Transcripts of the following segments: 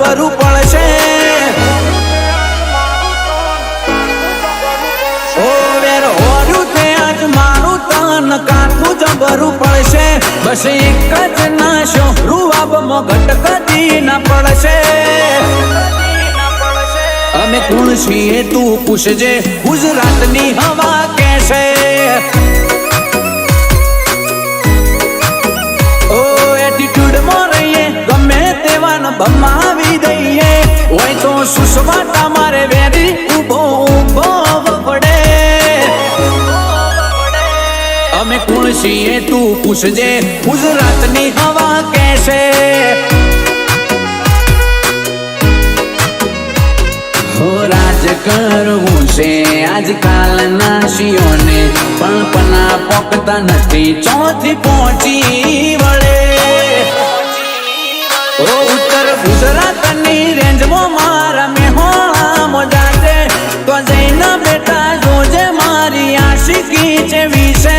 જબરું પડશે ઓ વેર હોર્યું તે આજ મારું તન કાઠું જબરું પડશે બસ એક જ નાશો રૂવાબમાં ઘટ કદી ના પડશે અમે કોણ છીએ તું પૂછજે ગુજરાતની હવા કેશે ઓ એટીટ્યુડમાં રહીએ ગમે તેવાને ભમાવી દઈએ હોય તો સુસવાટા મારે વેરી ઊભો ઊભો પડે અમે કોણ છીએ તું પૂછજે ગુજરાતની હવા કેશે રાજ કરવું છે આજકાલના શિયોને પણ પના પોકતા નથી ચોથી પહોંચી વળે ઉત્તર ગુજરાતની રેન્જમાં મારા મેહોણામાં જાજે તો જઈને બેટા જોજે મારી આશિકી છે વિશે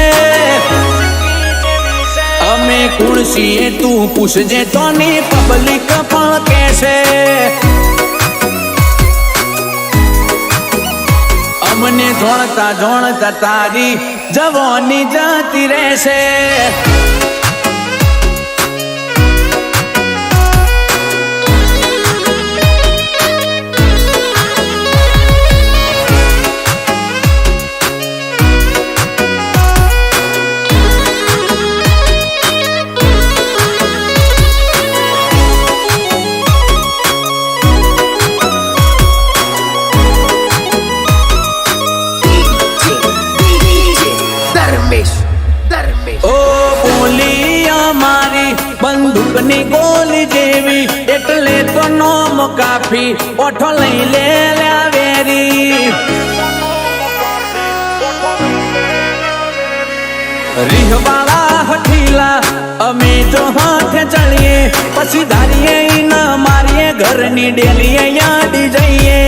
અમે કોણ છીએ તું પૂછજે તોની પબ્લિક પણ કહેશે અમને જોણતા જોણતા તારી જવાની જતી રહેશે ઓ બોલી અમારી બંદૂકની ગોલી જેવી એટલે તો નોમ કાફી ઓઠો લઈ લે વેરી રીહવાળા હઠીલા અમે જો હાથે ચડીએ પછી ધારીએ ન મારીએ ઘરની ડેલીએ યાદી જઈએ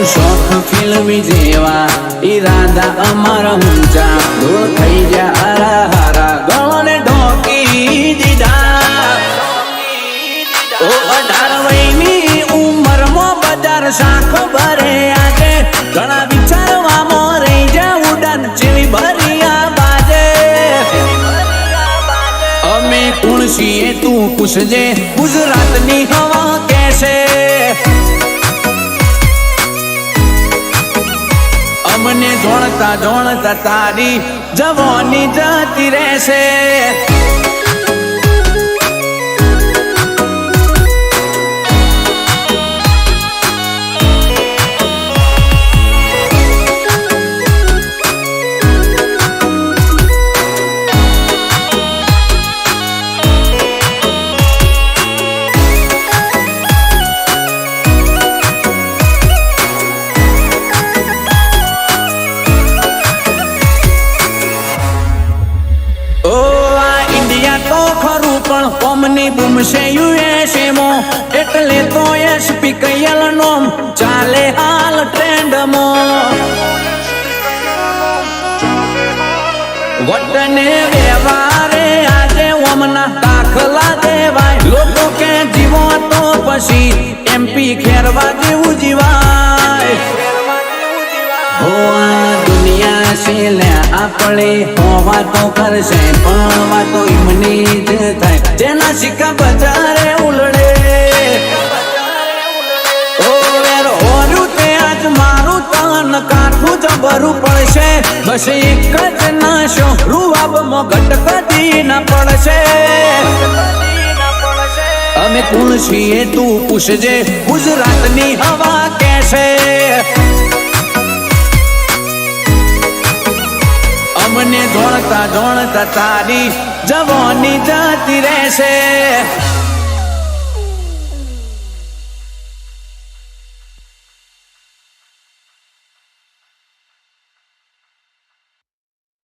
શોખ ફિલ્મી જેવા ઈરાદા અમારા ઊંચા ધૂળ થઈ જા હારા હારા ગળને ઢોકી દીધા ઓ 18 વયની ઉંમરમાં બજાર શાખ ભરે આજે ઘણા વિચારવામાં રહી જા ઉડાન જેવી ભરિયા બાજે અમે કોણ છીએ તું પૂછજે ગુજરાતની હવા કેશે અમને જોણતા જોણતા તારી જવાની જતી રહેશે કોમની બૂમ છે યુએસએમાં એટલે તો એસપી કૈયલ નોમ ચાલે હાલ ટ્રેન્ડમાં વતને વ્યવહારે આજે ઓમના દાખલા દેવાય લોકો કે જીવો તો પછી એમપી ખેરવા જેવું જીવાય હો આ દુનિયા છે લે આપણે હોવા તો કરશે પણ વાતો એમની જ થાય જેના સિક્કા બજારે ઉલડે ઓ વેર હોર્યું તે આજ મારું તન કાઠું જબરું પડશે બસ એક જ નાશો રૂવાબમાં ઘટ કદી ના પડશે અમે કોણ છીએ તું પૂછજે ગુજરાતની હવા કેશે અમને જોણતા જોણતા તારી જવાની જતી રહેશે